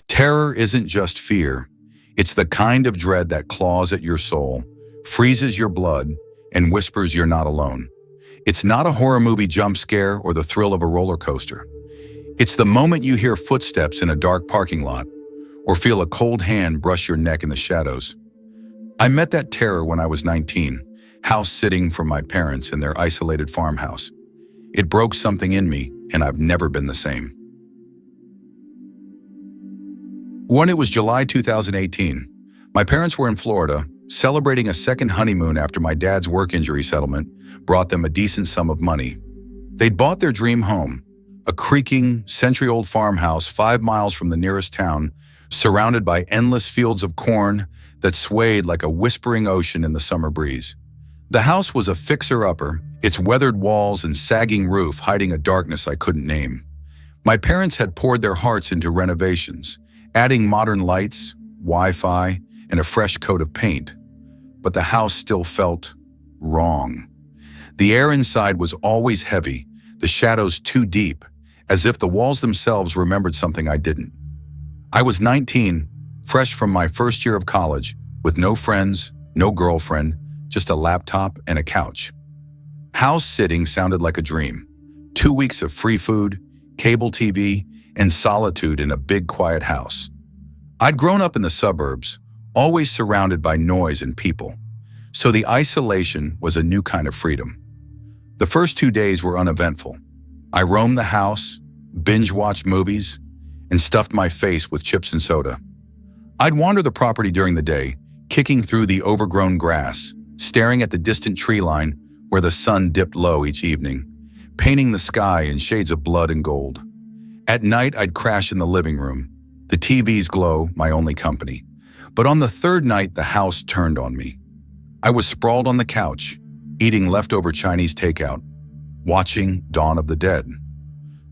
Terror isn't just fear. It's the kind of dread that claws at your soul, freezes your blood, and whispers you're not alone. It's not a horror movie jump scare or the thrill of a roller coaster. It's the moment you hear footsteps in a dark parking lot or feel a cold hand brush your neck in the shadows. I met that terror when I was 19, house sitting for my parents in their isolated farmhouse. It broke something in me, and I've never been the same. When it was July 2018, my parents were in Florida, celebrating a second honeymoon after my dad's work injury settlement brought them a decent sum of money. They'd bought their dream home, a creaking, century-old farmhouse 5 miles from the nearest town, surrounded by endless fields of corn that swayed like a whispering ocean in the summer breeze. The house was a fixer-upper, its weathered walls and sagging roof hiding a darkness I couldn't name. My parents had poured their hearts into renovations, adding modern lights, Wi-Fi, and a fresh coat of paint. But the house still felt wrong. The air inside was always heavy, the shadows too deep, as if the walls themselves remembered something I didn't. I was 19, fresh from my first year of college, with no friends, no girlfriend, just a laptop and a couch. House sitting sounded like a dream. 2 weeks of free food, cable TV, and solitude in a big, quiet house. I'd grown up in the suburbs, always surrounded by noise and people, so the isolation was a new kind of freedom. The first 2 days were uneventful. I roamed the house, binge-watched movies, and stuffed my face with chips and soda. I'd wander the property during the day, kicking through the overgrown grass, staring at the distant tree line where the sun dipped low each evening, painting the sky in shades of blood and gold. At night, I'd crash in the living room, the TV's glow my only company. But on the third night, the house turned on me. I was sprawled on the couch, eating leftover Chinese takeout, watching Dawn of the Dead.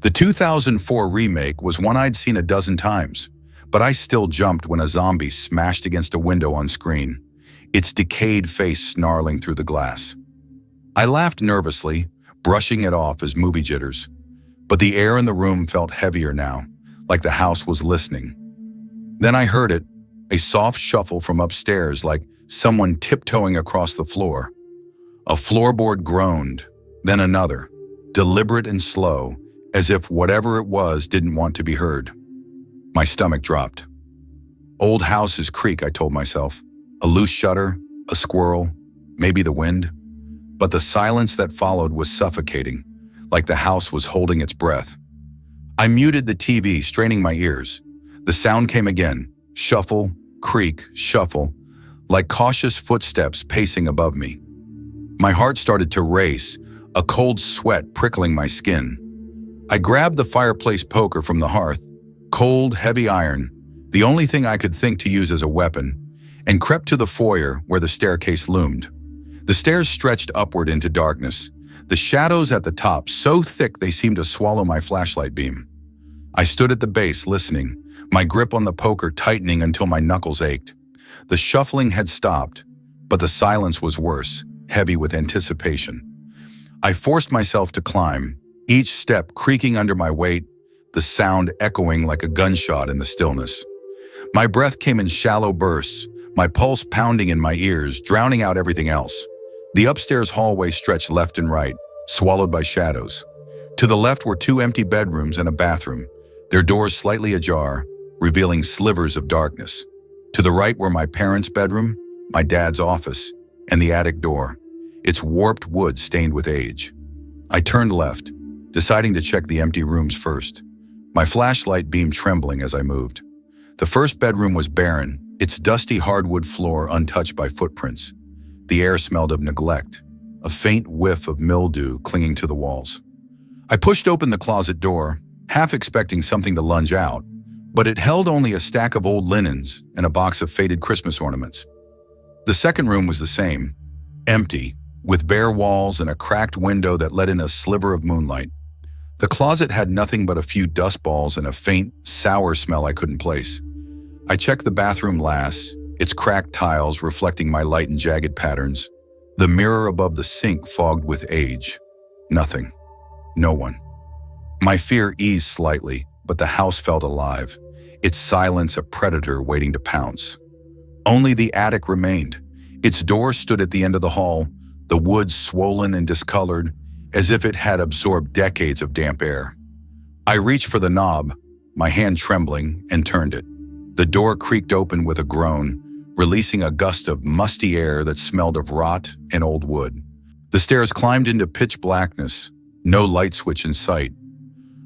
The 2004 remake was one I'd seen a dozen times, but I still jumped when a zombie smashed against a window on screen, its decayed face snarling through the glass. I laughed nervously, brushing it off as movie jitters. But the air in the room felt heavier now, like the house was listening. Then I heard it, a soft shuffle from upstairs like someone tiptoeing across the floor. A floorboard groaned, then another, deliberate and slow, as if whatever it was didn't want to be heard. My stomach dropped. Old houses creak, I told myself. A loose shutter, a squirrel, maybe the wind. But the silence that followed was suffocating, like the house was holding its breath. I muted the TV, straining my ears. The sound came again, shuffle, creak, shuffle, like cautious footsteps pacing above me. My heart started to race, a cold sweat prickling my skin. I grabbed the fireplace poker from the hearth, cold, heavy iron, the only thing I could think to use as a weapon, and crept to the foyer where the staircase loomed. The stairs stretched upward into darkness, the shadows at the top so thick they seemed to swallow my flashlight beam. I stood at the base listening, my grip on the poker tightening until my knuckles ached. The shuffling had stopped, but the silence was worse, heavy with anticipation. I forced myself to climb, each step creaking under my weight, the sound echoing like a gunshot in the stillness. My breath came in shallow bursts, my pulse pounding in my ears, drowning out everything else. The upstairs hallway stretched left and right, swallowed by shadows. To the left were 2 empty bedrooms and a bathroom, their doors slightly ajar, revealing slivers of darkness. To the right were my parents' bedroom, my dad's office, and the attic door, its warped wood stained with age. I turned left, deciding to check the empty rooms first, my flashlight beam trembling as I moved. The first bedroom was barren, its dusty hardwood floor untouched by footprints. The air smelled of neglect, a faint whiff of mildew clinging to the walls. I pushed open the closet door, half expecting something to lunge out, but it held only a stack of old linens and a box of faded Christmas ornaments. The second room was the same, empty, with bare walls and a cracked window that let in a sliver of moonlight. The closet had nothing but a few dust balls and a faint, sour smell I couldn't place. I checked the bathroom last, its cracked tiles reflecting my light and jagged patterns. The mirror above the sink fogged with age. Nothing. No one. My fear eased slightly, but the house felt alive, its silence a predator waiting to pounce. Only the attic remained. Its door stood at the end of the hall, the wood swollen and discolored, as if it had absorbed decades of damp air. I reached for the knob, my hand trembling, and turned it. The door creaked open with a groan, releasing a gust of musty air that smelled of rot and old wood. The stairs climbed into pitch blackness, no light switch in sight.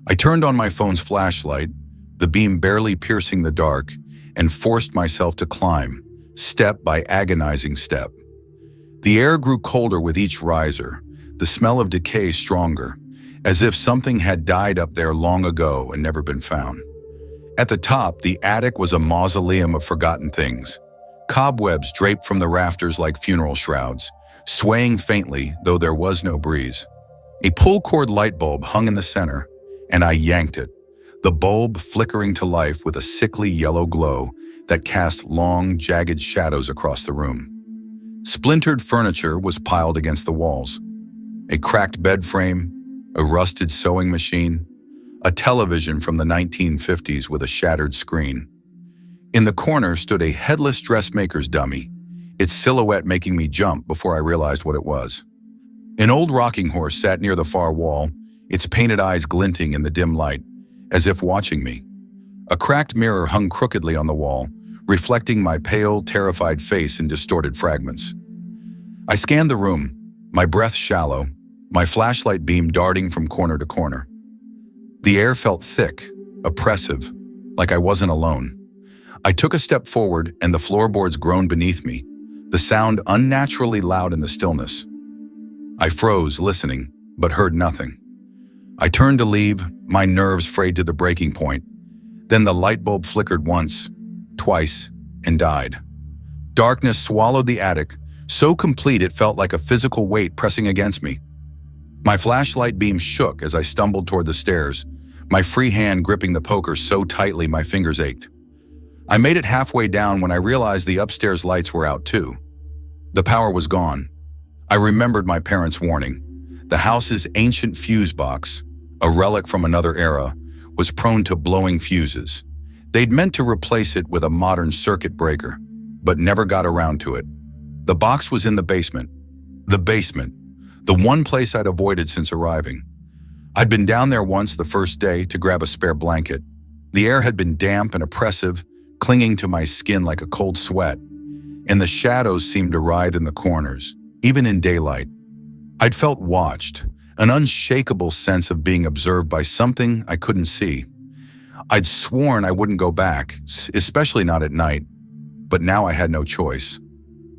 I turned on my phone's flashlight, the beam barely piercing the dark, and forced myself to climb, step by agonizing step. The air grew colder with each riser, the smell of decay stronger, as if something had died up there long ago and never been found. At the top, the attic was a mausoleum of forgotten things. Cobwebs draped from the rafters like funeral shrouds, swaying faintly, though there was no breeze. A pull-cord light bulb hung in the center, and I yanked it, the bulb flickering to life with a sickly yellow glow that cast long, jagged shadows across the room. Splintered furniture was piled against the walls. A cracked bed frame, a rusted sewing machine, a television from the 1950s with a shattered screen. In the corner stood a headless dressmaker's dummy, its silhouette making me jump before I realized what it was. An old rocking horse sat near the far wall, its painted eyes glinting in the dim light, as if watching me. A cracked mirror hung crookedly on the wall, reflecting my pale, terrified face in distorted fragments. I scanned the room, my breath shallow, my flashlight beam darting from corner to corner. The air felt thick, oppressive, like I wasn't alone. I took a step forward and the floorboards groaned beneath me, the sound unnaturally loud in the stillness. I froze, listening, but heard nothing. I turned to leave, my nerves frayed to the breaking point. Then the light bulb flickered once, twice, and died. Darkness swallowed the attic, so complete it felt like a physical weight pressing against me. My flashlight beam shook as I stumbled toward the stairs, my free hand gripping the poker so tightly my fingers ached. I made it halfway down when I realized the upstairs lights were out too. The power was gone. I remembered my parents' warning. The house's ancient fuse box, a relic from another era, was prone to blowing fuses. They'd meant to replace it with a modern circuit breaker, but never got around to it. The box was in the basement. The basement, the one place I'd avoided since arriving. I'd been down there once the first day to grab a spare blanket. The air had been damp and oppressive, clinging to my skin like a cold sweat, and the shadows seemed to writhe in the corners, even in daylight. I'd felt watched, an unshakable sense of being observed by something I couldn't see. I'd sworn I wouldn't go back, especially not at night, but now I had no choice,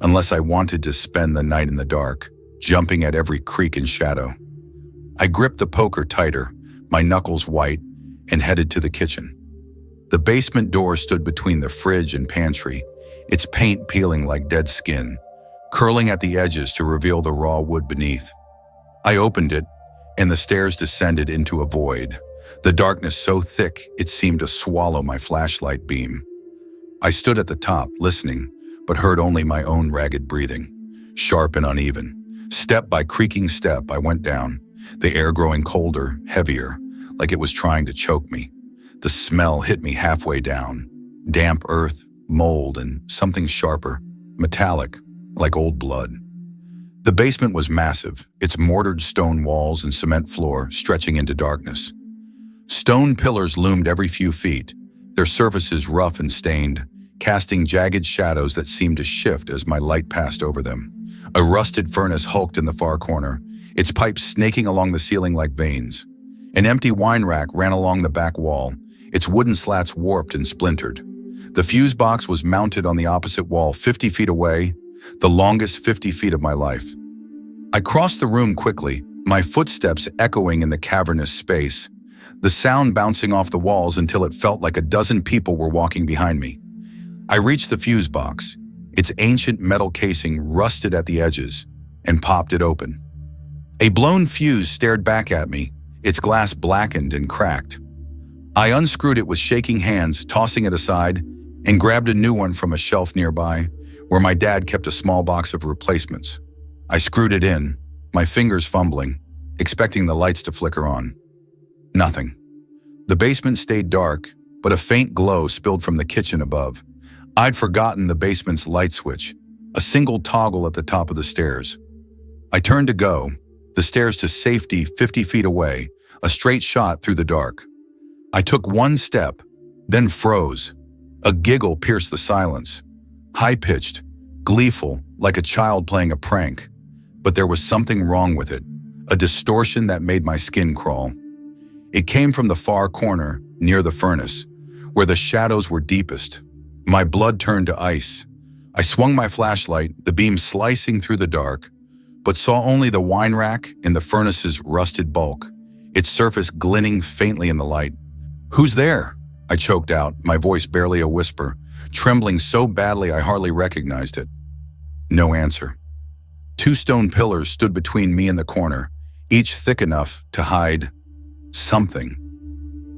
unless I wanted to spend the night in the dark, jumping at every creak and shadow. I gripped the poker tighter, my knuckles white, and headed to the kitchen. The basement door stood between the fridge and pantry, its paint peeling like dead skin, curling at the edges to reveal the raw wood beneath. I opened it, and the stairs descended into a void, the darkness so thick it seemed to swallow my flashlight beam. I stood at the top, listening, but heard only my own ragged breathing, sharp and uneven. Step by creaking step, I went down, the air growing colder, heavier, like it was trying to choke me. The smell hit me halfway down, damp earth, mold, and something sharper, metallic, like old blood. The basement was massive, its mortared stone walls and cement floor stretching into darkness. Stone pillars loomed every few feet, their surfaces rough and stained, casting jagged shadows that seemed to shift as my light passed over them. A rusted furnace hulked in the far corner, its pipes snaking along the ceiling like veins. An empty wine rack ran along the back wall, its wooden slats warped and splintered. The fuse box was mounted on the opposite wall 50 feet away, the longest 50 feet of my life. I crossed the room quickly, my footsteps echoing in the cavernous space, the sound bouncing off the walls until it felt like a dozen people were walking behind me. I reached the fuse box, its ancient metal casing rusted at the edges, and popped it open. A blown fuse stared back at me, its glass blackened and cracked. I unscrewed it with shaking hands, tossing it aside, and grabbed a new one from a shelf nearby, where my dad kept a small box of replacements. I screwed it in, my fingers fumbling, expecting the lights to flicker on. Nothing. The basement stayed dark, but a faint glow spilled from the kitchen above. I'd forgotten the basement's light switch, a single toggle at the top of the stairs. I turned to go, the stairs to safety 50 feet away, a straight shot through the dark. I took one step, then froze. A giggle pierced the silence, high-pitched, gleeful, like a child playing a prank. But there was something wrong with it, a distortion that made my skin crawl. It came from the far corner, near the furnace, where the shadows were deepest. My blood turned to ice. I swung my flashlight, the beam slicing through the dark, but saw only the wine rack in the furnace's rusted bulk, its surface glinting faintly in the light. "Who's there?" I choked out, my voice barely a whisper, trembling so badly I hardly recognized it. No answer. 2 stone pillars stood between me and the corner, each thick enough to hide something.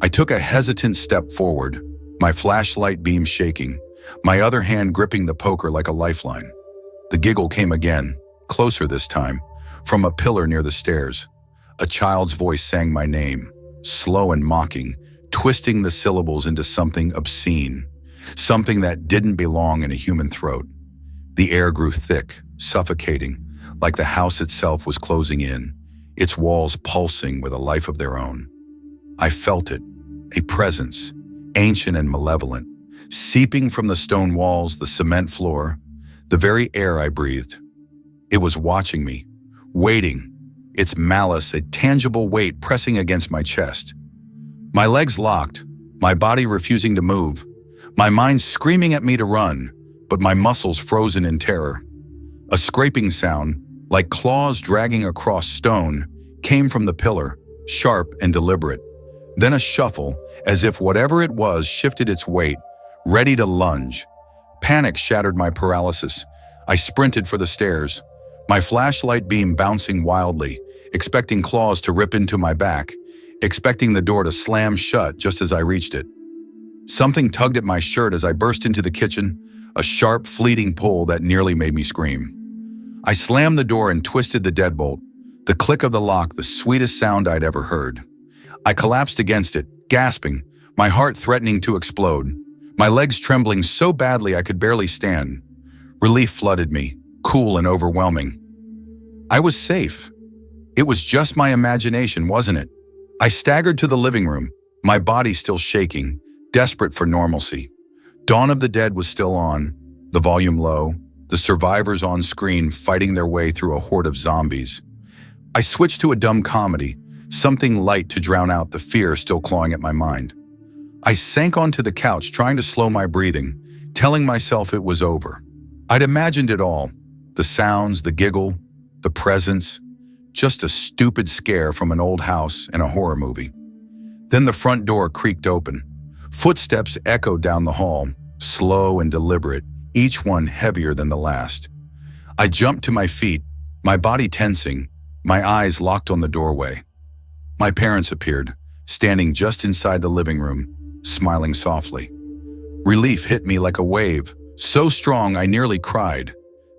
I took a hesitant step forward, my flashlight beam shaking, my other hand gripping the poker like a lifeline. The giggle came again, closer this time, from a pillar near the stairs. A child's voice sang my name, slow and mocking, twisting the syllables into something obscene, something that didn't belong in a human throat. The air grew thick, suffocating, like the house itself was closing in, its walls pulsing with a life of their own. I felt it, a presence, ancient and malevolent, seeping from the stone walls, the cement floor, the very air I breathed. It was watching me, waiting, its malice a tangible weight pressing against my chest. My legs locked, my body refusing to move, my mind screaming at me to run, but my muscles frozen in terror. A scraping sound, like claws dragging across stone, came from the pillar, sharp and deliberate. Then a shuffle, as if whatever it was shifted its weight, ready to lunge. Panic shattered my paralysis. I sprinted for the stairs, my flashlight beam bouncing wildly, expecting claws to rip into my back, expecting the door to slam shut just as I reached it. Something tugged at my shirt as I burst into the kitchen, a sharp, fleeting pull that nearly made me scream. I slammed the door and twisted the deadbolt, the click of the lock the sweetest sound I'd ever heard. I collapsed against it, gasping, my heart threatening to explode, my legs trembling so badly I could barely stand. Relief flooded me, cool and overwhelming. I was safe. It was just my imagination, wasn't it? I staggered to the living room, my body still shaking, desperate for normalcy. Dawn of the Dead was still on, the volume low, the survivors on screen fighting their way through a horde of zombies. I switched to a dumb comedy, something light to drown out the fear still clawing at my mind. I sank onto the couch trying to slow my breathing, telling myself it was over. I'd imagined it all, the sounds, the giggle, the presence, just a stupid scare from an old house and a horror movie. Then the front door creaked open. Footsteps echoed down the hall, slow and deliberate, each one heavier than the last. I jumped to my feet, my body tensing, my eyes locked on the doorway. My parents appeared, standing just inside the living room, smiling softly. Relief hit me like a wave, so strong I nearly cried.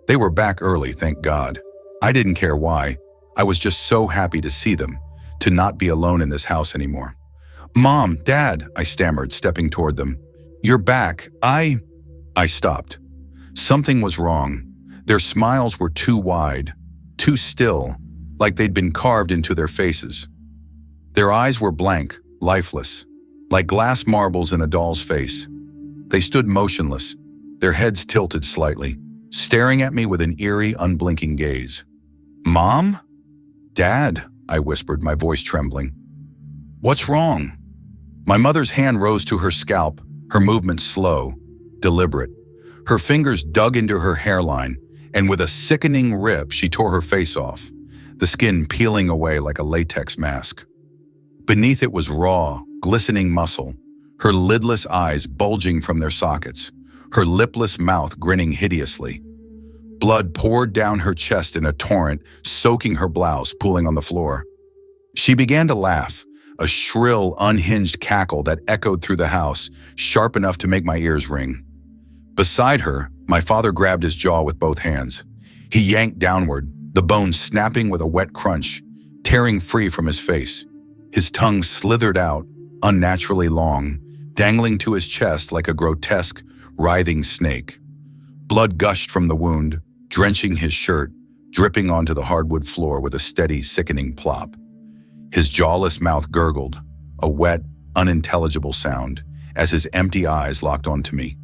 They were back early, thank God. I didn't care why. I was just so happy to see them, to not be alone in this house anymore. "Mom, Dad," I stammered, stepping toward them. "You're back. I stopped. Something was wrong. Their smiles were too wide, too still, like they'd been carved into their faces. Their eyes were blank, lifeless, like glass marbles in a doll's face. They stood motionless, their heads tilted slightly, staring at me with an eerie, unblinking gaze. "Mom? Dad?" I whispered, my voice trembling. "What's wrong?" My mother's hand rose to her scalp, her movement slow, deliberate. Her fingers dug into her hairline, and with a sickening rip, she tore her face off, the skin peeling away like a latex mask. Beneath it was raw, glistening muscle, her lidless eyes bulging from their sockets, her lipless mouth grinning hideously. Blood poured down her chest in a torrent, soaking her blouse, pooling on the floor. She began to laugh, a shrill, unhinged cackle that echoed through the house, sharp enough to make my ears ring. Beside her, my father grabbed his jaw with both hands. He yanked downward, the bone snapping with a wet crunch, tearing free from his face. His tongue slithered out, unnaturally long, dangling to his chest like a grotesque, writhing snake. Blood gushed from the wound, drenching his shirt, dripping onto the hardwood floor with a steady, sickening plop. His jawless mouth gurgled, a wet, unintelligible sound, as his empty eyes locked onto me.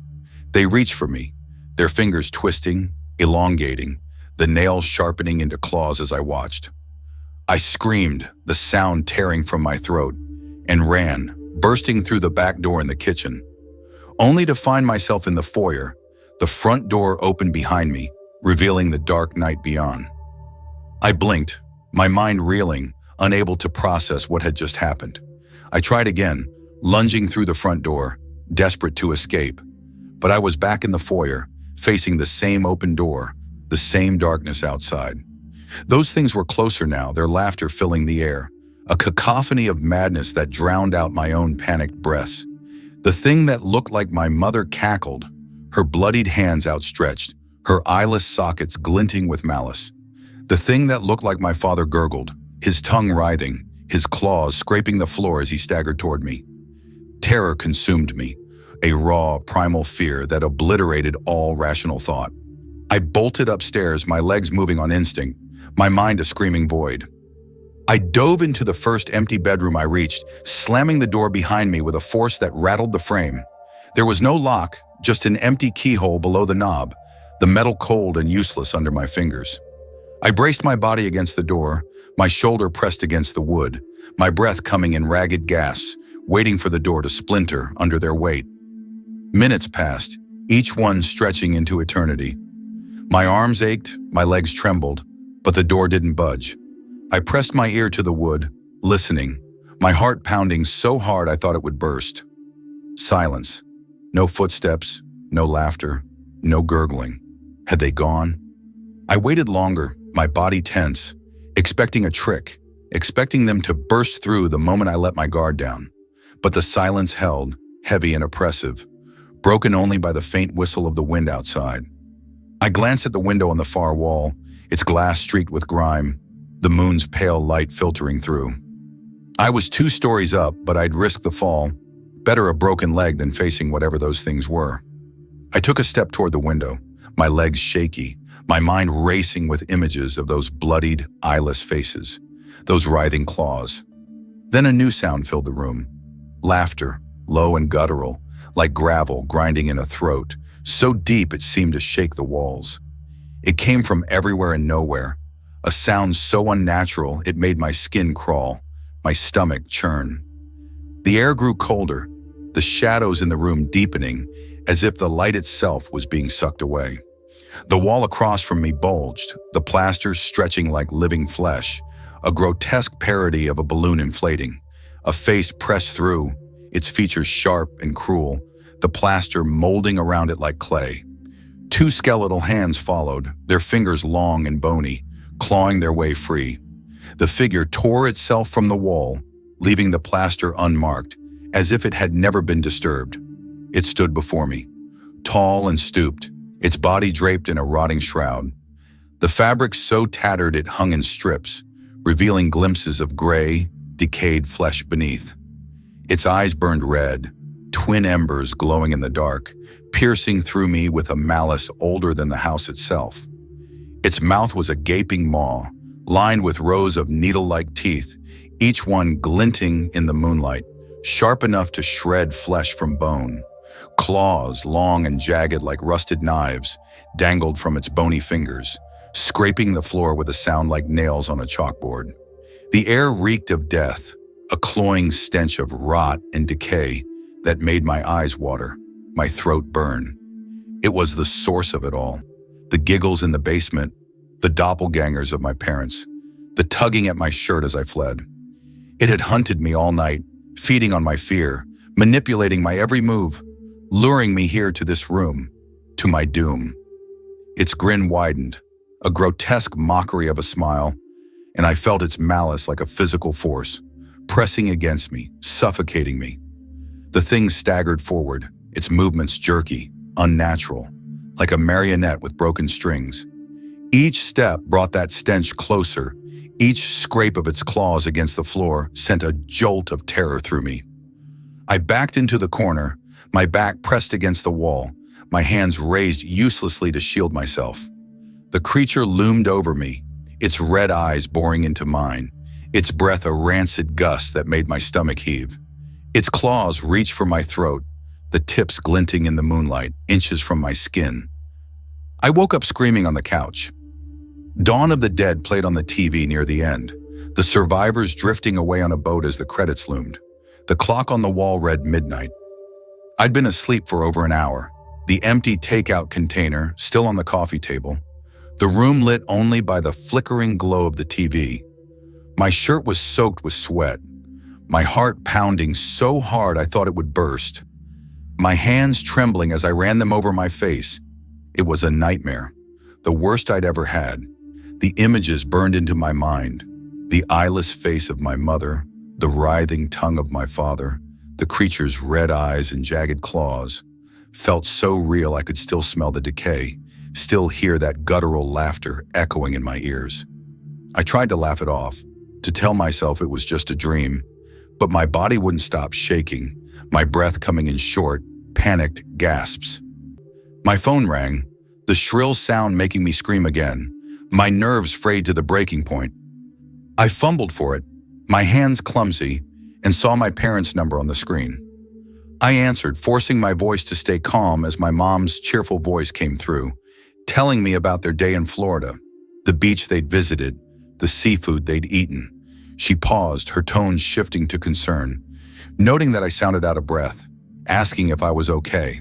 They reached for me, their fingers twisting, elongating, the nails sharpening into claws as I watched. I screamed, the sound tearing from my throat, and ran, bursting through the back door in the kitchen, only to find myself in the foyer, the front door open behind me, revealing the dark night beyond. I blinked, my mind reeling, unable to process what had just happened. I tried again, lunging through the front door, desperate to escape. But I was back in the foyer, facing the same open door, the same darkness outside. Those things were closer now, their laughter filling the air, a cacophony of madness that drowned out my own panicked breaths. The thing that looked like my mother cackled, her bloodied hands outstretched, her eyeless sockets glinting with malice. The thing that looked like my father gurgled, his tongue writhing, his claws scraping the floor as he staggered toward me. Terror consumed me, a raw, primal fear that obliterated all rational thought. I bolted upstairs, my legs moving on instinct, my mind a screaming void. I dove into the first empty bedroom I reached, slamming the door behind me with a force that rattled the frame. There was no lock, just an empty keyhole below the knob, the metal cold and useless under my fingers. I braced my body against the door, my shoulder pressed against the wood, my breath coming in ragged gasps, waiting for the door to splinter under their weight. Minutes passed, each one stretching into eternity. My arms ached, my legs trembled, but the door didn't budge. I pressed my ear to the wood, listening, my heart pounding so hard I thought it would burst. Silence. No footsteps, no laughter, no gurgling. Had they gone? I waited longer, my body tense, expecting a trick, expecting them to burst through the moment I let my guard down. But the silence held, heavy and oppressive, broken only by the faint whistle of the wind outside. I glanced at the window on the far wall, its glass streaked with grime, the moon's pale light filtering through. I was 2 stories up, but I'd risk the fall. Better a broken leg than facing whatever those things were. I took a step toward the window, my legs shaky, my mind racing with images of those bloodied, eyeless faces, those writhing claws. Then a new sound filled the room. Laughter, low and guttural, like gravel grinding in a throat, so deep it seemed to shake the walls. It came from everywhere and nowhere, a sound so unnatural it made my skin crawl, my stomach churn. The air grew colder, the shadows in the room deepening, as if the light itself was being sucked away. The wall across from me bulged, the plaster stretching like living flesh, a grotesque parody of a balloon inflating, a face pressed through, its features sharp and cruel, the plaster molding around it like clay. 2 skeletal hands followed, their fingers long and bony, clawing their way free. The figure tore itself from the wall, leaving the plaster unmarked, as if it had never been disturbed. It stood before me, tall and stooped, its body draped in a rotting shroud. The fabric so tattered it hung in strips, revealing glimpses of gray, decayed flesh beneath. Its eyes burned red, twin embers glowing in the dark, piercing through me with a malice older than the house itself. Its mouth was a gaping maw, lined with rows of needle-like teeth, each one glinting in the moonlight, sharp enough to shred flesh from bone. Claws, long and jagged like rusted knives, dangled from its bony fingers, scraping the floor with a sound like nails on a chalkboard. The air reeked of death, a cloying stench of rot and decay that made my eyes water, my throat burn. It was the source of it all. The giggles in the basement, the doppelgangers of my parents, the tugging at my shirt as I fled. It had hunted me all night, feeding on my fear, manipulating my every move, luring me here to this room, to my doom. Its grin widened, a grotesque mockery of a smile, and I felt its malice like a physical force, pressing against me, suffocating me. The thing staggered forward, its movements jerky, unnatural, like a marionette with broken strings. Each step brought that stench closer, Each scrape of its claws against the floor sent a jolt of terror through me. I backed into the corner, my back pressed against the wall, my hands raised uselessly to shield myself. The creature loomed over me, its red eyes boring into mine, its breath a rancid gust that made my stomach heave. Its claws reached for my throat, the tips glinting in the moonlight, inches from my skin. I woke up screaming on the couch. Dawn of the Dead played on the TV near the end, the survivors drifting away on a boat as the credits loomed. The clock on the wall read midnight. I'd been asleep for over an hour, the empty takeout container still on the coffee table, the room lit only by the flickering glow of the TV. My shirt was soaked with sweat, my heart pounding so hard I thought it would burst. My hands trembling as I ran them over my face. It was a nightmare, the worst I'd ever had. The images burned into my mind, the eyeless face of my mother, the writhing tongue of my father, the creature's red eyes and jagged claws. Felt so real I could still smell the decay, still hear that guttural laughter echoing in my ears. I tried to laugh it off, to tell myself it was just a dream, but my body wouldn't stop shaking, my breath coming in short, panicked gasps. My phone rang, the shrill sound making me scream again, my nerves frayed to the breaking point. I fumbled for it, my hands clumsy, and saw my parents' number on the screen. I answered, forcing my voice to stay calm as my mom's cheerful voice came through, telling me about their day in Florida, the beach they'd visited, the seafood they'd eaten. She paused, her tone shifting to concern, noting that I sounded out of breath, asking if I was okay.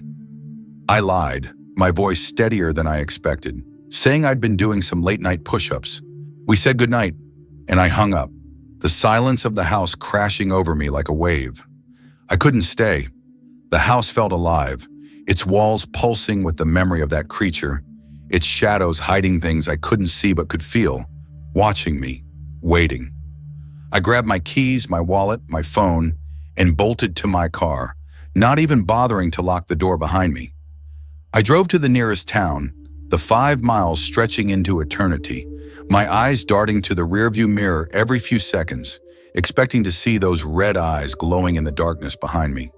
I lied, my voice steadier than I expected, saying I'd been doing some late-night push-ups. We said goodnight, and I hung up, the silence of the house crashing over me like a wave. I couldn't stay. The house felt alive, its walls pulsing with the memory of that creature, its shadows hiding things I couldn't see but could feel, watching me, waiting. I grabbed my keys, my wallet, my phone, and bolted to my car, not even bothering to lock the door behind me. I drove to the nearest town, the 5 miles stretching into eternity, my eyes darting to the rearview mirror every few seconds, expecting to see those red eyes glowing in the darkness behind me.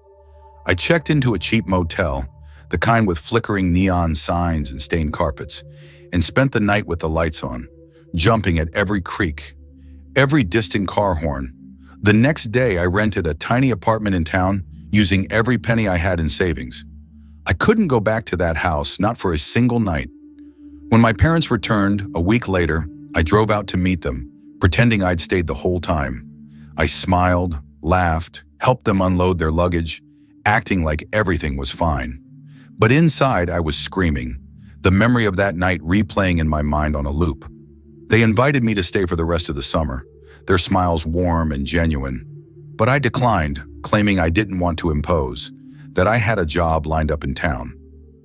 I checked into a cheap motel, the kind with flickering neon signs and stained carpets, and spent the night with the lights on, jumping at every creak, every distant car horn. The next day, I rented a tiny apartment in town, using every penny I had in savings. I couldn't go back to that house, not for a single night. When my parents returned, a week later, I drove out to meet them, pretending I'd stayed the whole time. I smiled, laughed, helped them unload their luggage, acting like everything was fine. But inside, I was screaming, the memory of that night replaying in my mind on a loop. They invited me to stay for the rest of the summer, their smiles warm and genuine. But I declined, claiming I didn't want to impose, that I had a job lined up in town.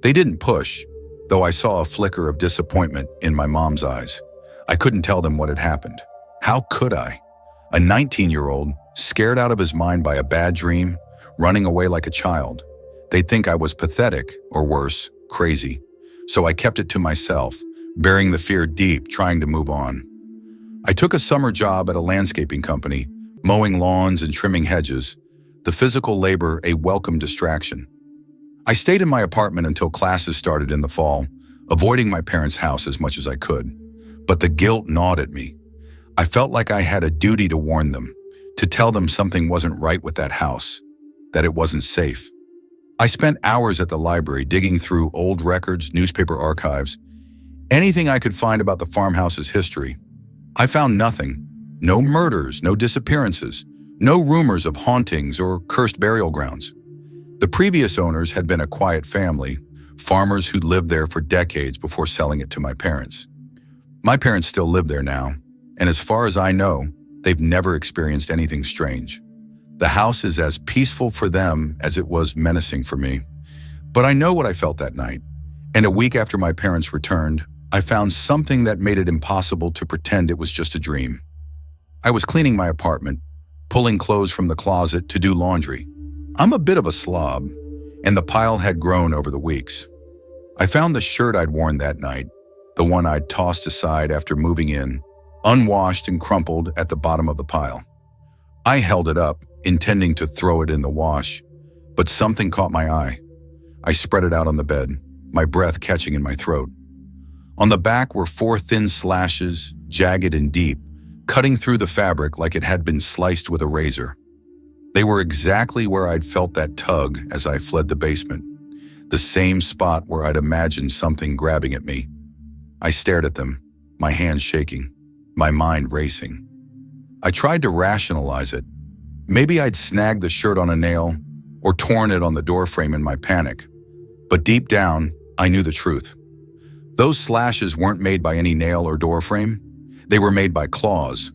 They didn't push, though I saw a flicker of disappointment in my mom's eyes. I couldn't tell them what had happened. How could I? A 19-year-old, scared out of his mind by a bad dream, running away like a child. They'd think I was pathetic, or worse, crazy. So I kept it to myself, bearing the fear deep, trying to move on. I took a summer job at a landscaping company, mowing lawns and trimming hedges, the physical labor a welcome distraction. I stayed in my apartment until classes started in the fall, avoiding my parents' house as much as I could. But the guilt gnawed at me. I felt like I had a duty to warn them, to tell them something wasn't right with that house, that it wasn't safe. I spent hours at the library digging through old records, newspaper archives, anything I could find about the farmhouse's history. I found nothing. No murders, no disappearances, no rumors of hauntings or cursed burial grounds. The previous owners had been a quiet family, farmers who'd lived there for decades before selling it to my parents. My parents still live there now, and as far as I know, they've never experienced anything strange. The house is as peaceful for them as it was menacing for me. But I know what I felt that night, and a week after my parents returned, I found something that made it impossible to pretend it was just a dream. I was cleaning my apartment, pulling clothes from the closet to do laundry. I'm a bit of a slob, and the pile had grown over the weeks. I found the shirt I'd worn that night, the one I'd tossed aside after moving in, unwashed and crumpled at the bottom of the pile. I held it up, intending to throw it in the wash, but something caught my eye. I spread it out on the bed, my breath catching in my throat. On the back were 4 thin slashes, jagged and deep, cutting through the fabric like it had been sliced with a razor. They were exactly where I'd felt that tug as I fled the basement, the same spot where I'd imagined something grabbing at me. I stared at them, my hands shaking, my mind racing. I tried to rationalize it. Maybe I'd snagged the shirt on a nail or torn it on the doorframe in my panic. But deep down, I knew the truth. Those slashes weren't made by any nail or doorframe. They were made by claws,